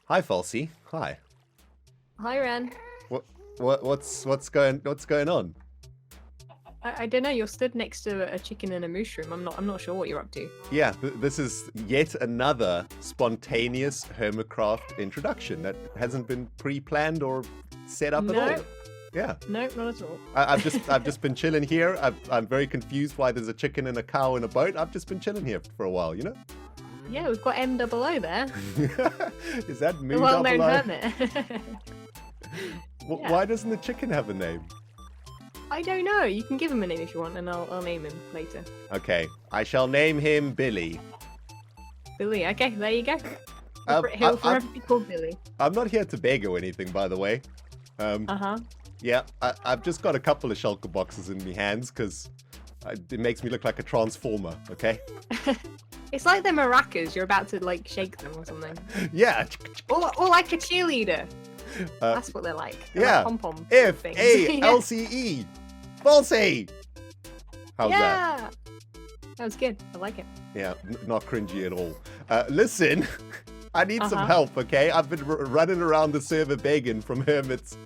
Hi, Falsey. Hi. Hi, Ren. What's going on? I don't know. You're stood next to a chicken and a mushroom. I'm not sure what you're up to. Yeah, this is yet another spontaneous Hermitcraft introduction that hasn't been pre-planned or set up at all. Yeah. No, not at all. I've just been chilling here. I'm very confused why there's a chicken and a cow in a boat. I've just been chilling here for a while, you know? Yeah, we've got M00 there. Is that me? The well-known hermit. Yeah. Why doesn't the chicken have a name? I don't know. You can give him a name if you want, and I'll name him later. Okay, I shall name him Billy. Billy. Okay, there you go. He'll forever be called Billy. I'm not here to beg or anything, by the way. Yeah, I've just got a couple of shulker boxes in my hands because it makes me look like a transformer. Okay. It's like the maracas. You're about to like shake them or something. Yeah. Or like a cheerleader. That's what they're like. They're yeah. Like pom-pom F-A-L-C-E. Falsey. How's that? That was good. I like it. Yeah, not cringy at all. Listen, I need some help, okay? I've been running around the server begging from Hermits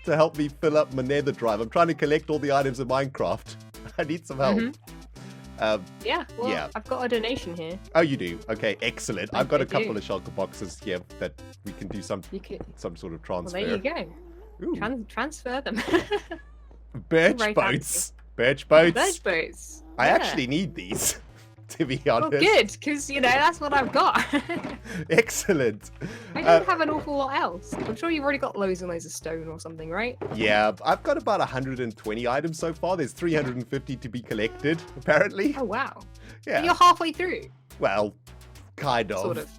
to help me fill up my nether drive. I'm trying to collect all the items in Minecraft. I need some help. Yeah, I've got a donation here. Oh, you do? Okay, excellent. I've got a couple of shulker boxes here that we can do some sort of transfer. Well, there you go. Transfer them. Birch boats. Birch boats. Birch boats. I actually need these, to be honest. Oh, good, because, that's what I've got. Excellent. I don't have an awful lot else. I'm sure you've already got loads and loads of stone or something, right? Yeah, I've got about 120 items so far. There's 350 to be collected, apparently. Oh, wow. Yeah. You're halfway through. Well, kind of. Sort of.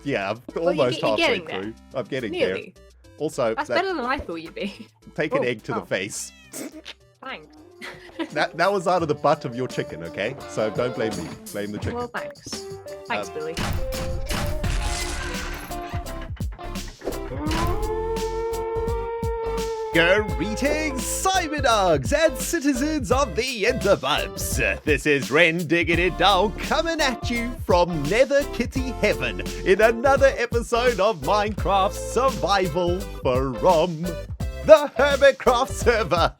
Yeah, almost halfway through. There. I'm getting Nearly. there. Also, that's better than I thought you'd be. Take an egg to the face. Thanks. that was out of the butt of your chicken, okay? So don't blame me. Blame the chicken. Well, thanks. Thanks, Billy. Greetings, Cyberdogs and citizens of the Interbubs. This is ReNDoG coming at you from Nether Kitty Heaven in another episode of Minecraft Survival from the Hermitcraft server.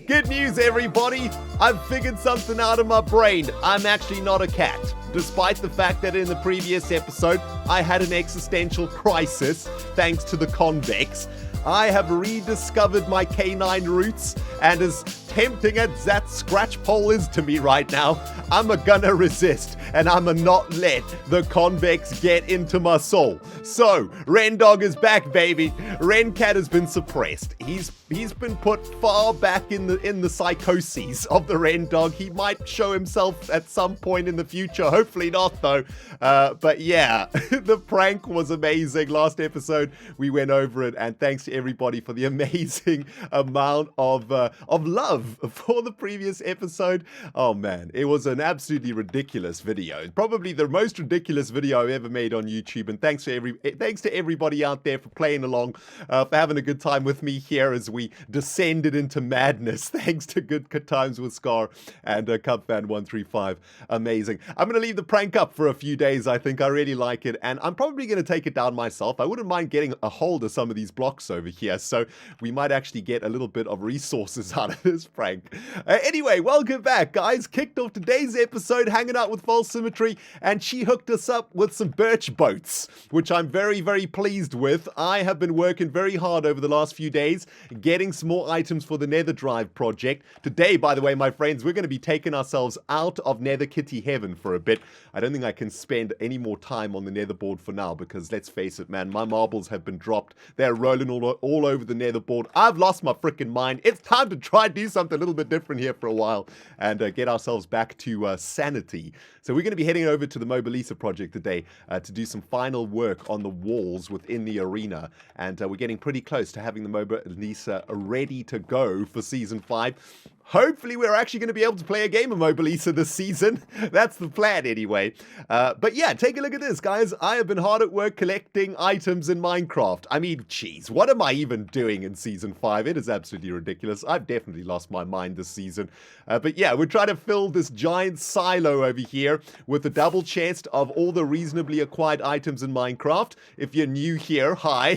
Good news, everybody. I've figured something out of my brain. I'm actually not a cat. Despite the fact that in the previous episode, I had an existential crisis thanks to the convex. I have rediscovered my canine roots, and as tempting as that scratch pole is to me right now, I'm gonna resist, and I'm not let the convex get into my soul. So, ReNDoG is back, baby. RenCat has been suppressed. He's been put far back in the psychoses of the ReNDoG. He might show himself at some point in the future. Hopefully not, though. But yeah, the prank was amazing. Last episode, we went over it, and thanks to everybody for the amazing amount of love for the previous episode. Oh man, it was an absolutely ridiculous video. Probably the most ridiculous video I've ever made on YouTube. And thanks to everybody out there for playing along, for having a good time with me here as we descended into madness. Thanks to Good Times with Scar and Cubfan 135. Amazing. I'm going to leave the prank up for a few days. I think I really like it, and I'm probably going to take it down myself. I wouldn't mind getting a hold of some of these blocks over here, so we might actually get a little bit of resources out of this prank. Anyway, welcome back, guys. Kicked off today's episode hanging out with False Symmetry, and she hooked us up with some birch boats, which I'm very, very pleased with. I have been working very hard over the last few days, getting some more items for the Nether Drive project. Today, by the way, my friends, we're going to be taking ourselves out of Nether Kitty Heaven for a bit. I don't think I can spend any more time on the nether board for now, because let's face it, man, my marbles have been dropped. They're rolling all over the nether board. I've lost my freaking mind. It's time to try and do something a little bit different here for a while and get ourselves back to sanity. So we're going to be heading over to the Moba Lisa Project today to do some final work on the walls within the arena. And we're getting pretty close to having the Moba Lisa ready to go for Season 5. Hopefully, we're actually going to be able to play a game of Moba Lisa this season. That's the plan anyway. But yeah, take a look at this, guys. I have been hard at work collecting items in Minecraft. I mean, jeez, what am I even doing in Season 5? It is absolutely ridiculous. I've definitely lost my mind this season. But yeah, we're trying to fill this giant silo over here with a double chest of all the reasonably acquired items in Minecraft. If you're new here, hi.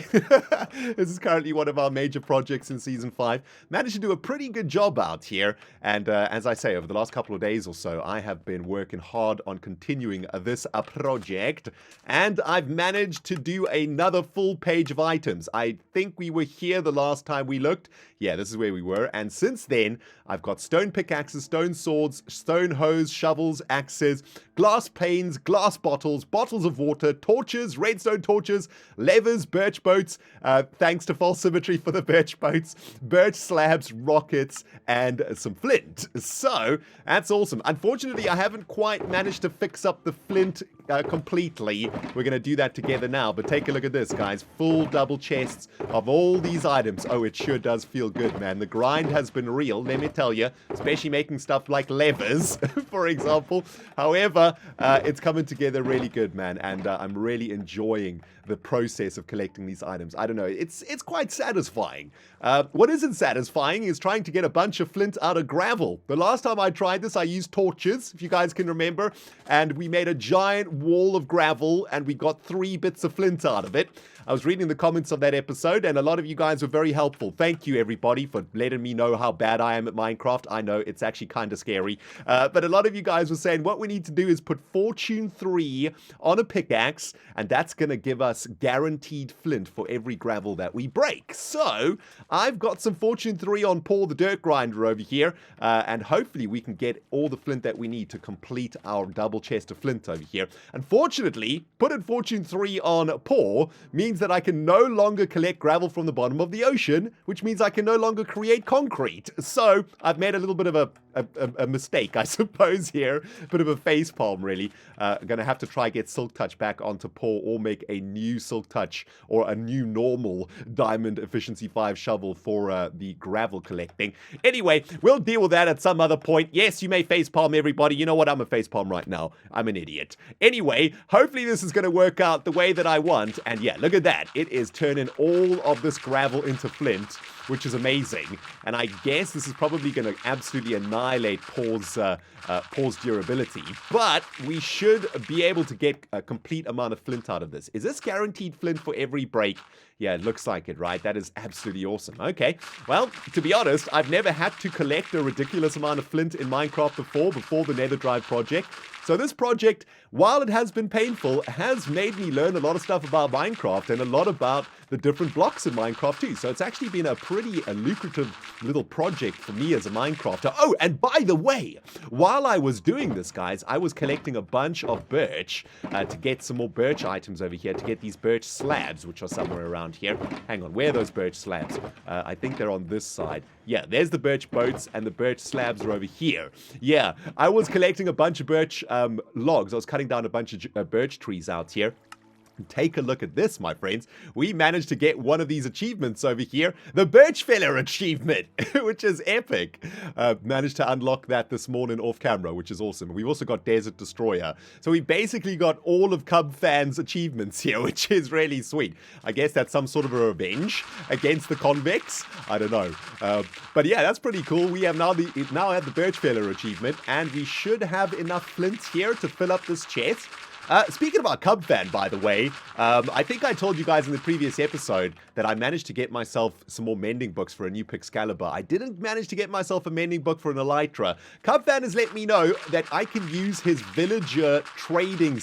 This is currently one of our major projects in Season 5. Managed to do a pretty good job out here. And as I say, over the last couple of days or so, I have been working hard on continuing this project, and I've managed to do another full page of items. I think we were here the last time we looked. Yeah, this is where we were. And since then, I've got stone pickaxes, stone swords, stone hoes, shovels, axes, glass panes, glass bottles, bottles of water, torches, redstone torches, levers, birch boats, thanks to false symmetry for the birch boats, birch slabs, rockets, and some flint. So, that's awesome. Unfortunately, I haven't quite managed to fix up the flint completely. We're going to do that together now, but take a look at this, guys. Full double chests of all these items. Oh, it sure does feel good, man. The grind has been real, let me tell you, especially making stuff like levers, for example. However, it's coming together really good, man, and I'm really enjoying the process of collecting these items. I don't know, it's quite satisfying. What isn't satisfying is trying to get a bunch of flint out of gravel. The last time I tried this, I used torches, if you guys can remember, and we made a giant wall of gravel, and we got 3 bits of flint out of it. I was reading the comments of that episode, and a lot of you guys were very helpful. Thank you, everybody, for letting me know how bad I am at Minecraft. I know, it's actually kind of scary. But a lot of you guys were saying what we need to do is put Fortune 3 on a pickaxe, and that's going to give us guaranteed flint for every gravel that we break. So, I've got some Fortune 3 on Paul the Dirt Grinder over here, and hopefully we can get all the flint that we need to complete our double chest of flint over here. Unfortunately, putting Fortune 3 on Paul means that I can no longer collect gravel from the bottom of the ocean, which means I can no longer create concrete. So I've made a little bit of a mistake, I suppose, here. A bit of a facepalm, really. I'm going to have to try get Silk Touch back onto Paul, or make a new Silk Touch or a new normal Diamond Efficiency 5 shovel for the gravel collecting. Anyway, we'll deal with that at some other point. Yes, you may facepalm, everybody. You know what? I'm a facepalm right now. I'm an idiot. Anyway, hopefully this is going to work out the way that I want. And yeah, look at that. It is turning all of this gravel into flint, which is amazing. And I guess this is probably going to absolutely annihilate Paul's durability. But we should be able to get a complete amount of flint out of this. Is this guaranteed flint for every break? Yeah, it looks like it, right? That is absolutely awesome. Okay, well, to be honest, I've never had to collect a ridiculous amount of flint in Minecraft before the Nether Drive project. So this project, while it has been painful, has made me learn a lot of stuff about Minecraft and a lot about the different blocks in Minecraft too. So it's actually been a pretty lucrative little project for me as a Minecrafter. Oh, and by the way, while I was doing this, guys, I was collecting a bunch of birch to get some more birch items over here, to get these birch slabs, which are somewhere around here. Hang on, where are those birch slabs? I think they're on this side. Yeah, there's the birch boats, and the birch slabs are over here. Yeah, I was collecting a bunch of birch logs. I was cutting down a bunch of birch trees out here. Take a look at this, my friends. We managed to get one of these achievements over here, the Birch Feller achievement, which is epic. Managed to unlock that this morning off camera, which is awesome. We've also got Desert Destroyer. So we basically got all of Cubfan's achievements here, which is really sweet. I guess that's some sort of a revenge against the convicts. I don't know. But yeah, that's pretty cool. We have now had the Birch Feller achievement, and we should have enough flint here to fill up this chest. Speaking about Cubfan, by the way, I think I told you guys in the previous episode that I managed to get myself some more mending books for a new Pixcalibur. I didn't manage to get myself a mending book for an Elytra. Cubfan has let me know that I can use his villager trading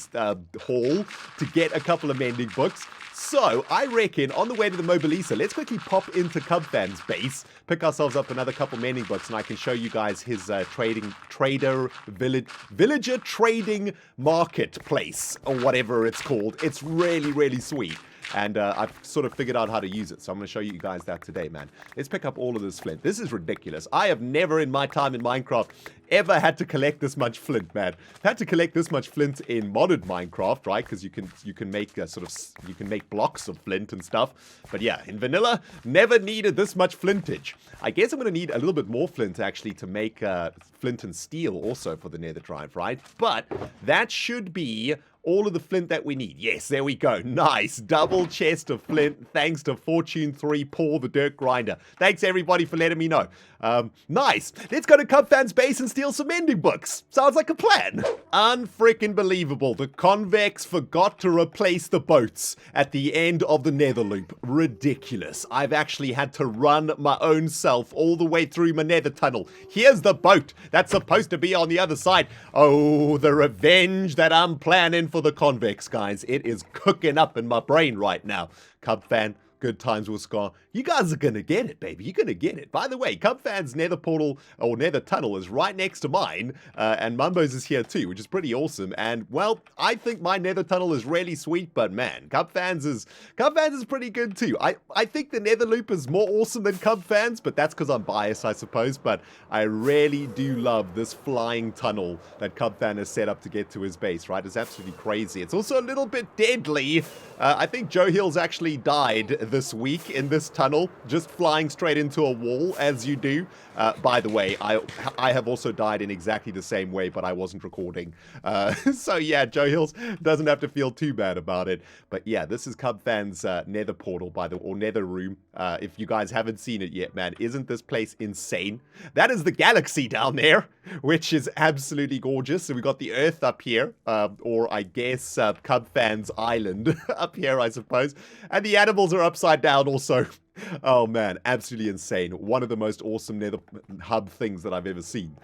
hall to get a couple of mending books. So, I reckon, on the way to the Moba Lisa, let's quickly pop into Cubfan's base, pick ourselves up another couple mending books, and I can show you guys his villager trading marketplace, or whatever it's called. It's really, really sweet. And I've sort of figured out how to use it, so I'm going to show you guys that today, man. Let's pick up all of this flint. This is ridiculous. I have never in my time in Minecraft ever had to collect this much flint, man. I've had to collect this much flint in modded Minecraft, right? Because you can make you can make blocks of flint and stuff. But yeah, in vanilla, never needed this much flintage. I guess I'm going to need a little bit more flint actually to make flint and steel also for the nether drive, right? But that should be all of the flint that we need. Yes, there we go. Nice. Double chest of flint thanks to Fortune 3 Paul the Dirt Grinder. Thanks everybody for letting me know. Nice. Let's go to Cubfan's base and steal some mending books. Sounds like a plan. Unfreaking believable. The convex forgot to replace the boats at the end of the nether loop. Ridiculous. I've actually had to run my own self all the way through my nether tunnel. Here's the boat that's supposed to be on the other side. Oh, the revenge that I'm planning for the convex, guys. It is cooking up in my brain right now. Cubfan, good times will scar. You guys are going to get it, baby. You're going to get it. By the way, Cubfan's nether portal, or nether tunnel, is right next to mine. And Mumbo's is here too, which is pretty awesome. And, well, I think my nether tunnel is really sweet, but man, Cubfan's is pretty good too. I think the nether loop is more awesome than Cubfan's, but that's because I'm biased, I suppose. But I really do love this flying tunnel that Cubfan has set up to get to his base, right? It's absolutely crazy. It's also a little bit deadly. I think Joe Hill's actually died this week in this tunnel, just flying straight into a wall, as you do. By the way, I have also died in exactly the same way, but I wasn't recording. So yeah, Joe Hills doesn't have to feel too bad about it. But yeah, this is Cubfan's nether portal, or nether room. If you guys haven't seen it yet, man, isn't this place insane? That is the galaxy down there, which is absolutely gorgeous. So we got the Earth up here, or I guess Cubfan's Island up here, I suppose. And the animals are upside down also. Oh man, absolutely insane. One of the most awesome nether hub things that I've ever seen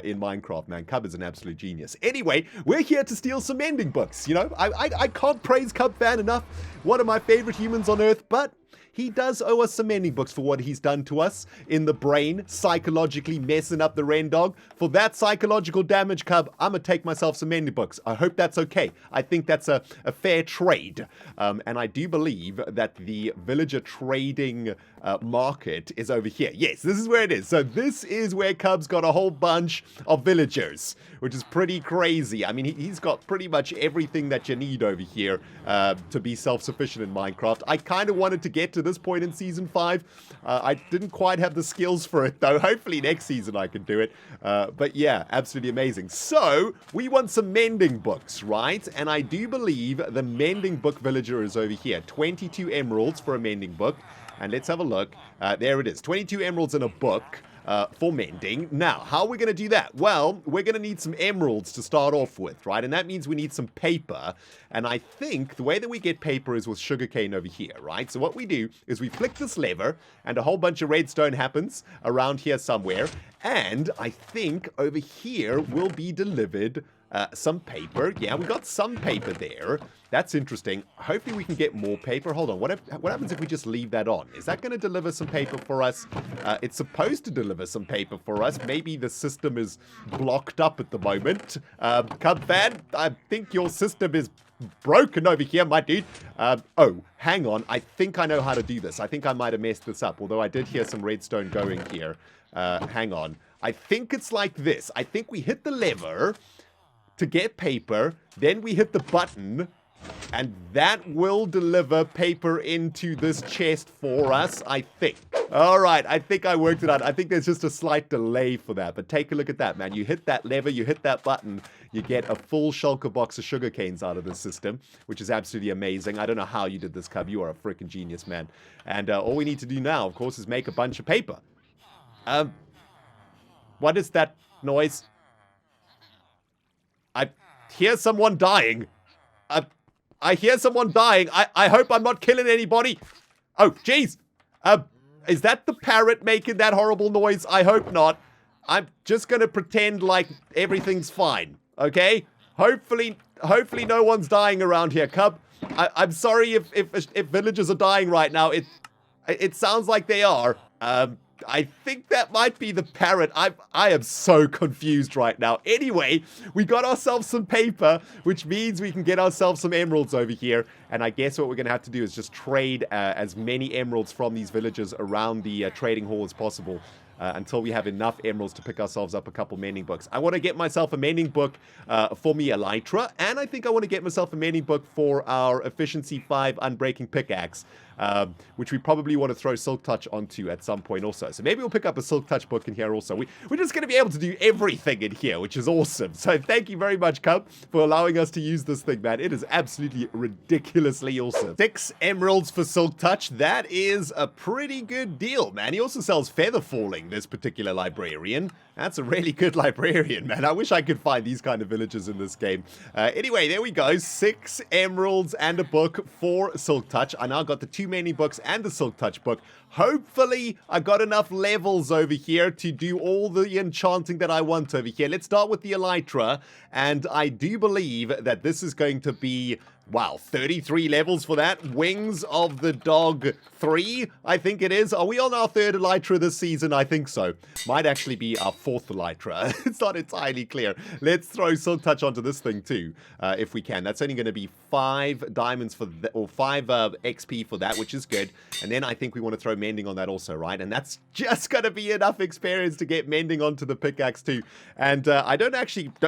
in Minecraft, man. Cub is an absolute genius. Anyway, we're here to steal some mending books. You know, I can't praise Cubfan enough. One of my favorite humans on Earth, but he does owe us some mending books for what he's done to us in the brain, psychologically messing up the ReNDoG. For that psychological damage, Cub, I'm going to take myself some mending books. I hope that's okay. I think that's a fair trade. And I do believe that the villager trading market is over here. Yes, this is where it is. So this is where Cub's got a whole bunch of villagers, which is pretty crazy. I mean, he's got pretty much everything that you need over here to be self-sufficient in Minecraft. I kind of wanted to get to this point in Season 5. I didn't quite have the skills for it, though. Hopefully next season I can do it. But yeah, absolutely amazing. So, we want some mending books, right? And I do believe the mending book villager is over here. 22 emeralds for a mending book. And let's have a look. There it is. 22 emeralds in a book. For mending. Now, how are we going to do that? Well, we're going to need some emeralds to start off with, right? And that means we need some paper. And I think the way that we get paper is with sugarcane over here, right? So what we do is we flick this lever and a whole bunch of redstone happens around here somewhere. And I think over here will be delivered some paper. Yeah, we got some paper there. That's interesting. Hopefully we can get more paper. Hold on. What happens if we just leave that on? Is that going to deliver some paper for us? It's supposed to deliver some paper for us. Maybe the system is blocked up at the moment. Cubfan, I think your system is broken over here, my dude. Oh, hang on. I think I know how to do this. I think I might have messed this up, although I did hear some redstone going here. Hang on. I think it's like this. I think we hit the lever to get paper, then we hit the button, and that will deliver paper into this chest for us, I think. All right, I think I worked it out. I think there's just a slight delay for that, but take a look at that, man. You hit that lever, you hit that button, you get a full shulker box of sugar canes out of this system, which is absolutely amazing. I don't know how you did this, Cub. You are a freaking genius, man. And all we need to do now, of course, is make a bunch of paper. What is that noise? I hear someone dying. I hear someone dying. I hope I'm not killing anybody. Oh, jeez. Is that the parrot making that horrible noise? I hope not. I'm just going to pretend like everything's fine, okay? Hopefully no one's dying around here, Cub. I'm sorry if villagers are dying right now. It sounds like they are. I think that might be the parrot. I am so confused right now. Anyway, we got ourselves some paper, which means we can get ourselves some emeralds over here. And I guess what we're going to have to do is just trade as many emeralds from these villagers around the trading hall as possible. Until we have enough emeralds to pick ourselves up a couple mending books. I want to get myself a mending book for me elytra, and I think I want to get myself a mending book for our efficiency 5 unbreaking pickaxe, which we probably want to throw Silk Touch onto at some point also. So maybe we'll pick up a Silk Touch book in here also. We're just going to be able to do everything in here, which is awesome. So thank you very much, Cub, for allowing us to use this thing, man. It is absolutely ridiculously awesome. 6 emeralds for Silk Touch. That is a pretty good deal, man. He also sells feather falling, this particular librarian. That's a really good librarian, man. I wish I could find these kind of villagers in this game. Anyway, there we go. 6 emeralds and a book for Silk Touch. I now got the 2 mending books and the Silk Touch book. Hopefully, I got enough levels over here to do all the enchanting that I want over here. Let's start with the elytra, and I do believe that this is going to be, wow, 33 levels for that. Wings of the Dog 3, I think it is. Are we on our 3rd elytra this season? I think so. Might actually be our 4th elytra. It's not entirely clear. Let's throw Silk Touch onto this thing too, if we can. That's only going to be 5 diamonds for or 5 XP for that, which is good. And then I think we want to throw mending on that also, right? And that's just going to be enough experience to get mending onto the pickaxe too. And I don't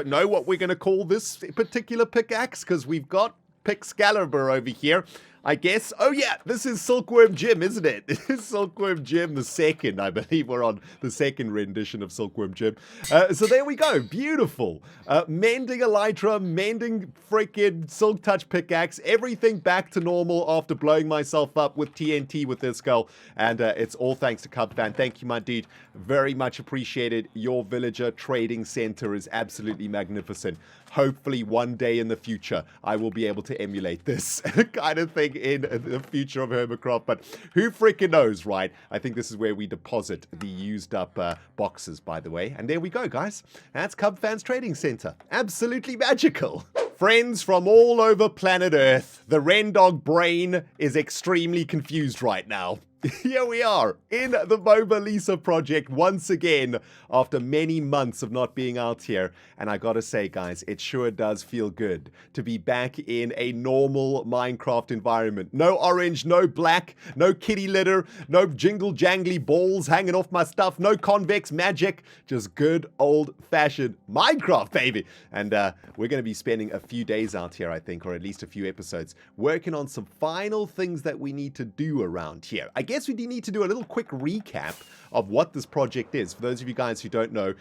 know what we're going to call this particular pickaxe, because we've got Pixcalibur over here, I guess. Oh yeah, this is Silkworm Jim, isn't it? This is Silkworm Jim the 2nd. I believe we're on the 2nd rendition of Silkworm Jim. So there we go. Beautiful. Mending elytra, mending freaking Silk Touch pickaxe, everything back to normal after blowing myself up with TNT with this skull. And it's all thanks to Cubfan. Thank you, my dude. Very much appreciated. Your villager trading center is absolutely magnificent. Hopefully one day in the future, I will be able to emulate this kind of thing in the future of Hermitcraft, but who freaking knows, right? I think this is where we deposit the used up boxes, by the way. And there we go, guys. That's Cubfan's Trading Center. Absolutely magical. Friends from all over planet Earth, the ReNDoG brain is extremely confused right now. Here we are in the Moba Lisa Project once again after many months of not being out here. And I gotta say, guys, it sure does feel good to be back in a normal Minecraft environment. No orange, no black, no kitty litter, no jingle jangly balls hanging off my stuff, no convex magic, just good old-fashioned Minecraft, baby. And we're gonna be spending a few days out here, I think, or at least a few episodes, working on some final things that we need to do around here. I guess we do need to do a little quick recap of what this project is. For those of you guys who don't know,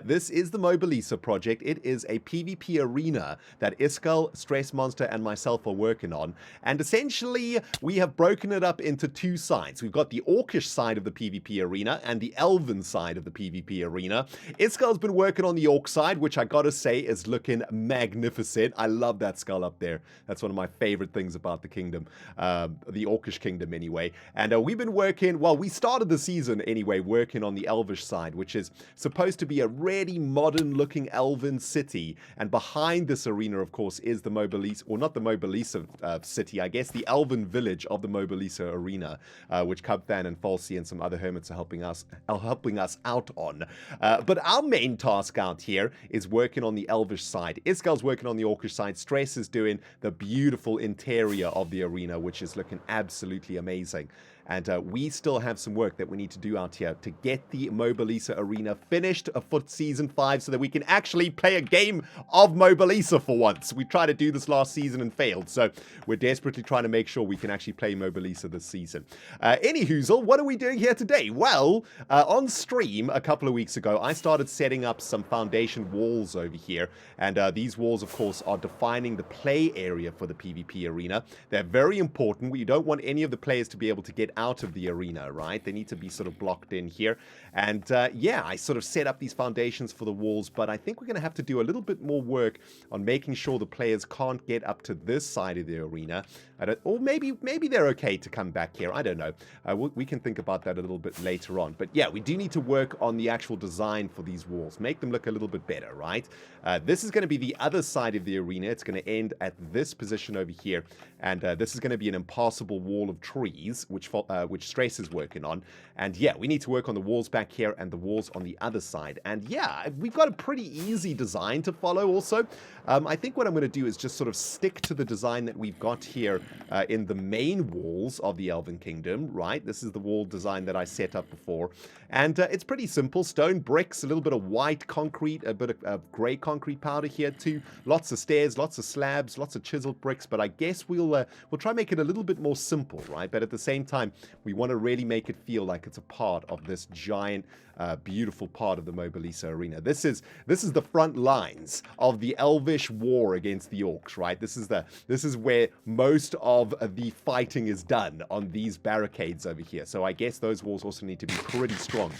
this is the Moba Lisa Project. It is a PvP arena that Iskall, Stress Monster, and myself are working on. And essentially, we have broken it up into 2 sides. We've got the Orcish side of the PvP arena and the Elven side of the PvP arena. Iskall's been working on the Orc side, which I gotta say is looking magnificent. I love that skull up there. That's one of my favorite things about the kingdom, the Orcish kingdom anyway. And we've been working, well, we started the season anyway, working on the Elvish side, which is supposed to be a really modern looking elven city. And behind this arena, of course, is the Moba Lisa, or not the Moba Lisa city, I guess the elven village of the Moba Lisa arena, which Cubfan and Falsey and some other hermits are helping us out on. But our main task out here is working on the Elvish side. Iskall's working on the Orcish side. Stress is doing the beautiful interior of the arena, which is looking absolutely amazing. And we still have some work that we need to do out here to get the Moba Lisa arena finished for Season 5 so that we can actually play a game of Moba Lisa for once. We tried to do this last season and failed, so we're desperately trying to make sure we can actually play Moba Lisa this season. Anyhoozle, what are we doing here today? Well, on stream a couple of weeks ago, I started setting up some foundation walls over here, and these walls, of course, are defining the play area for the PvP arena. They're very important. We don't want any of the players to be able to get out of the arena, right? They need to be sort of blocked in here. And yeah, I sort of set up these foundations for the walls, but I think we're going to have to do a little bit more work on making sure the players can't get up to this side of the arena. Or maybe they're okay to come back here. I don't know. We can think about that a little bit later on. But yeah, we do need to work on the actual design for these walls. Make them look a little bit better, right? This is going to be the other side of the arena. It's going to end at this position over here. And this is going to be an impassable wall of trees, which which Stress is working on. And yeah, we need to work on the walls back here and the walls on the other side. And yeah, we've got a pretty easy design to follow also. I think what I'm going to do is just sort of stick to the design that we've got here in the main walls of the Elven Kingdom, right? This is the wall design that I set up before. And it's pretty simple. Stone bricks, a little bit of white concrete, a bit of grey concrete powder here too. Lots of stairs, lots of slabs, lots of chiseled bricks. But I guess we'll try and make it a little bit more simple, right? But at the same time, we want to really make it feel like it's a part of this giant, beautiful part of the Moba Lisa arena. This is the front lines of the Elvish war against the orcs, right? This is where most of the fighting is done, on these barricades over here. So I guess those walls also need to be pretty strong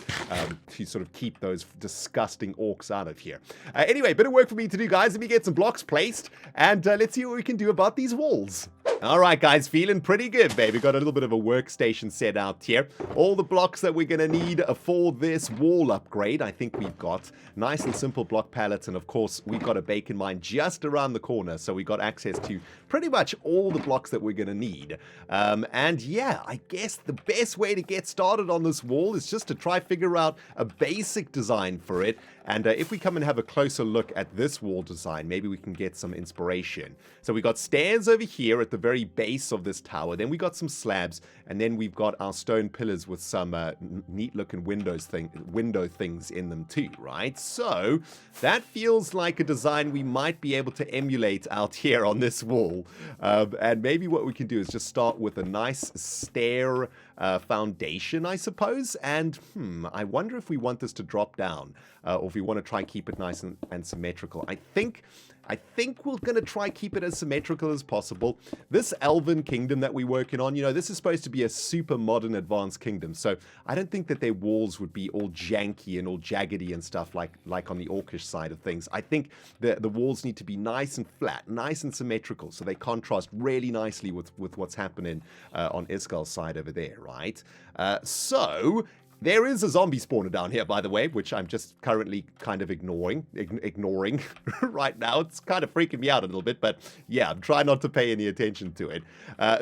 to sort of keep those disgusting orcs out of here. Anyway, bit of work for me to do, guys. Let me get some blocks placed, and let's see what we can do about these walls. All right, guys, feeling pretty good, baby. Got a little bit of a workstation set out here. All the blocks that we're going to need for this wall upgrade, I think we've got. Nice and simple block pallets, and of course, we've got a bacon mine just around the corner, so we got access to pretty much all the blocks that we're going to need. And yeah, I guess the best way to get started on this wall is just to try figure out a basic design for it. And if we come and have a closer look at this wall design, maybe we can get some inspiration. So we got stairs over here at the very base of this tower. Then we got some slabs, and then we've got our stone pillars with some neat-looking window things in them too, right? So that feels like a design we might be able to emulate out here on this wall. And maybe what we can do is just start with a nice stair foundation, I suppose. And I wonder if we want this to drop down, or if we want to try and keep it nice and symmetrical. I think we're going to try keep it as symmetrical as possible. This Elven Kingdom that we're working on, you know, this is supposed to be a super modern advanced kingdom. So I don't think that their walls would be all janky and all jaggedy and stuff like on the orcish side of things. I think the walls need to be nice and flat, nice and symmetrical, so they contrast really nicely with what's happening on Iskal's side over there, right? So there is a zombie spawner down here, by the way, which I'm just currently kind of ignoring right now. It's kind of freaking me out a little bit, but yeah, I'm trying not to pay any attention to it.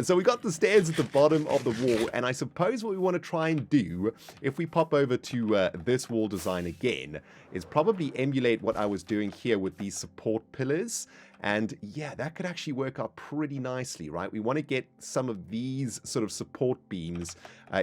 So we got the stairs at the bottom of the wall, and I suppose what we want to try and do, if we pop over to this wall design again, is probably emulate what I was doing here with these support pillars. And yeah, that could actually work out pretty nicely, right? We want to get some of these sort of support beams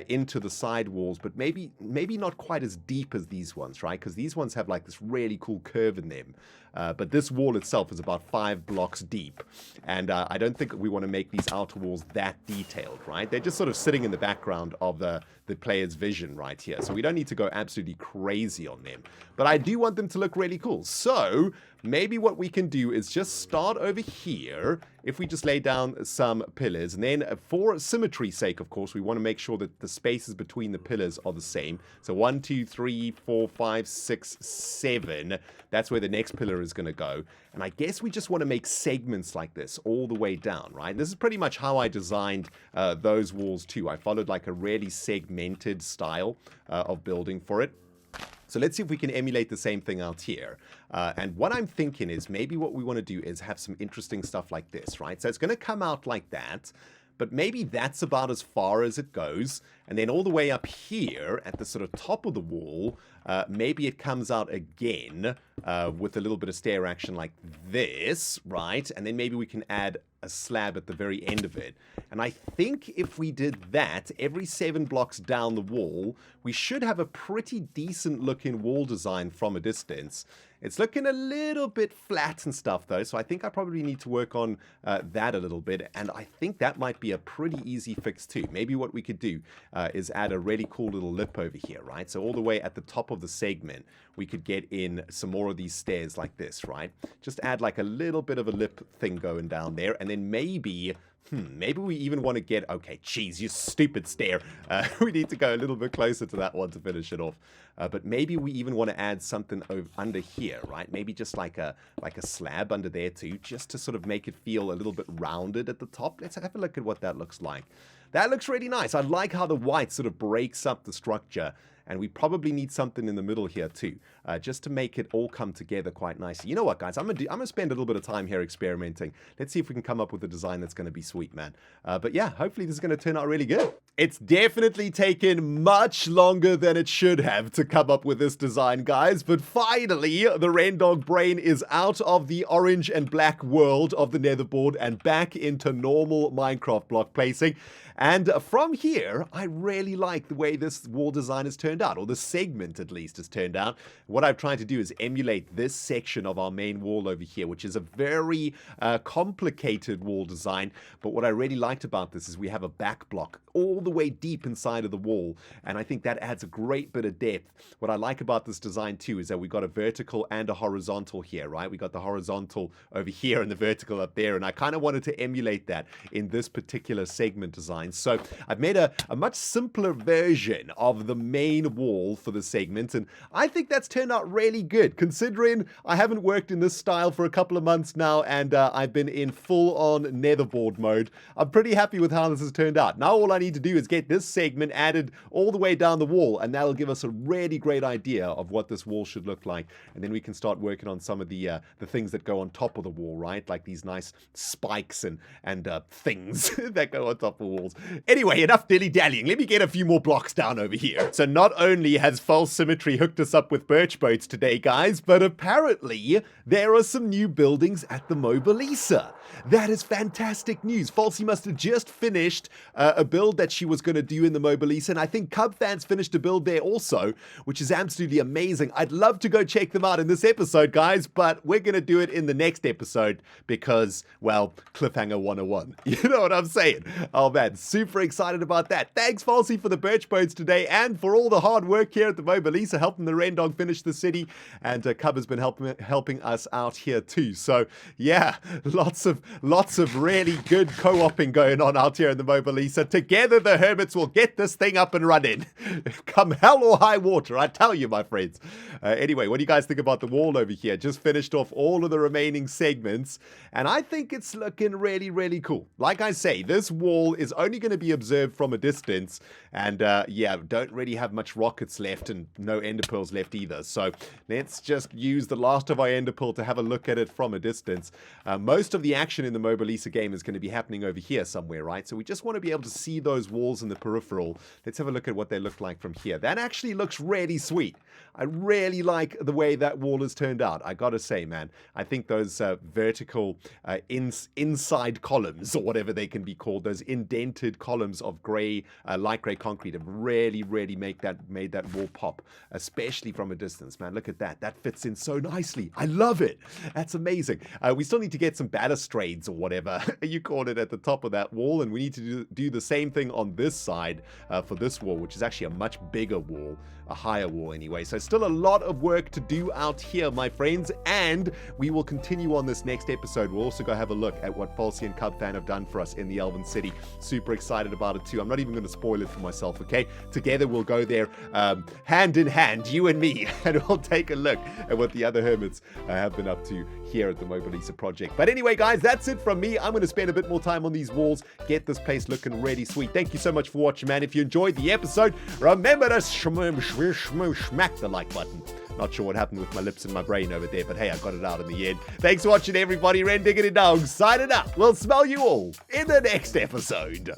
into the side walls, but maybe not quite as deep as these ones, right? Because these ones have like this really cool curve in them. But this wall itself is about 5 blocks deep. And I don't think we want to make these outer walls that detailed, right? They're just sort of sitting in the background of the player's vision right here. So we don't need to go absolutely crazy on them. But I do want them to look really cool. So maybe what we can do is just start over here. If we just lay down some pillars, and then for symmetry's sake, of course, we want to make sure that the spaces between the pillars are the same. So 1, 2, 3, 4, 5, 6, 7. That's where the next pillar is going to go. And I guess we just want to make segments like this all the way down, right? This is pretty much how I designed those walls too. I followed like a really segmented style of building for it. So let's see if we can emulate the same thing out here. And what I'm thinking is maybe what we want to do is have some interesting stuff like this, right? So it's going to come out like that, but maybe that's about as far as it goes. And then all the way up here at the sort of top of the wall, maybe it comes out again with a little bit of stair action like this, right? And then maybe we can add a slab at the very end of it. And I think if we did that, every 7 blocks down the wall, we should have a pretty decent looking wall design from a distance. It's looking a little bit flat and stuff though, so I think I probably need to work on that a little bit, and I think that might be a pretty easy fix too. Maybe what we could do is add a really cool little lip over here, right? So all the way at the top of the segment, we could get in some more of these stairs like this, right? Just add like a little bit of a lip thing going down there, and then maybe we even want to get, okay, geez, you stupid stair. We need to go a little bit closer to that one to finish it off. But maybe we even want to add something over under here, right? Maybe just like a slab under there too, just to sort of make it feel a little bit rounded at the top. Let's have a look at what that looks like. That looks really nice. I like how the white sort of breaks up the structure And we probably need something in the middle here too, just to make it all come together quite nicely. You know what, guys? I'm gonna spend a little bit of time here experimenting. Let's see if we can come up with a design that's going to be sweet, man. But yeah, hopefully this is going to turn out really good. It's definitely taken much longer than it should have to come up with this design, guys. But finally, the ReNDoG brain is out of the orange and black world of the netherboard and back into normal Minecraft block placing. And from here, I really like the way this wall design has turned out, or the segment at least has turned out. What I've tried to do is emulate this section of our main wall over here, which is a very complicated wall design. But what I really liked about this is we have a back block all the way deep inside of the wall, and I think that adds a great bit of depth. What I like about this design too is that we got a vertical and a horizontal here, right? We got the horizontal over here and the vertical up there, and I kind of wanted to emulate that in this particular segment design. So I've made a much simpler version of the main wall for the segment, and I think that's turned out really good, considering I haven't worked in this style for a couple of months now, and I've been in full-on netherboard mode. I'm pretty happy with how this has turned out. Now all I need to do is get this segment added all the way down the wall, and that'll give us a really great idea of what this wall should look like, and then we can start working on some of the things that go on top of the wall, right? Like these nice spikes and things that go on top of walls. Anyway, enough dilly-dallying. Let me get a few more blocks down over here. So not only has False Symmetry hooked us up with birch boats today, guys, but apparently there are some new buildings at the Moba Lisa. That is fantastic news. Falsey must have just finished a build that she was going to do in the Moba Lisa, and I think Cubfan's finished a build there also, which is absolutely amazing. I'd love to go check them out in this episode, guys, but we're going to do it in the next episode because, well, Cliffhanger 101. You know what I'm saying? Oh man, super excited about that. Thanks, Falsey, for the birch boats today and for all the hard work here at the Moba Lisa, helping the ReNDoG finish the city, and Cub has been helping us out here too. So yeah, lots of really good co-oping going on out here in the Moba Lisa. Together, the Hermits will get this thing up and running. Come hell or high water, I tell you, my friends. Anyway, what do you guys think about the wall over here? Just finished off all of the remaining segments, and I think it's looking really, really cool. Like I say, this wall is only going to be observed from a distance, and yeah, don't really have much rockets left and no ender pearls left either. So let's just use the last of our ender pearl to have a look at it from a distance. Most of the action in the Moba Lisa game is going to be happening over here somewhere, right? So we just want to be able to see those walls in the peripheral. Let's have a look at what they look like from here. That actually looks really sweet. I really like the way that wall has turned out. I gotta say, man, I think those vertical inside columns, or whatever they can be called, those indented columns of gray, light gray concrete have really made that wall pop, especially from a distance, man. Look at that. That fits in so nicely. I love it. That's amazing. We still need to get some balustrades or whatever you call it at the top of that wall, and we need to do the same thing on this side for this wall, which is actually a much bigger wall, a higher wall anyway. So still a lot of work to do out here, my friends, and we will continue on this next episode. We'll also go have a look at what Falsey and Cubfan have done for us in the Elven City. Super excited about it too. I'm not even going to spoil it for myself, okay? Together we'll go there hand in hand, you and me, and we'll take a look at what the other Hermits have been up to here at the Moba Lisa Project. But anyway, guys, that's it from me. I'm going to spend a bit more time on these walls, get this place looking really sweet. Thank you so much for watching, man. If you enjoyed the episode, remember to smack the like button. Not sure what happened with my lips and my brain over there, but hey, I got it out in the end. Thanks for watching, everybody. ReNDoG signing up. We'll smell you all in the next episode.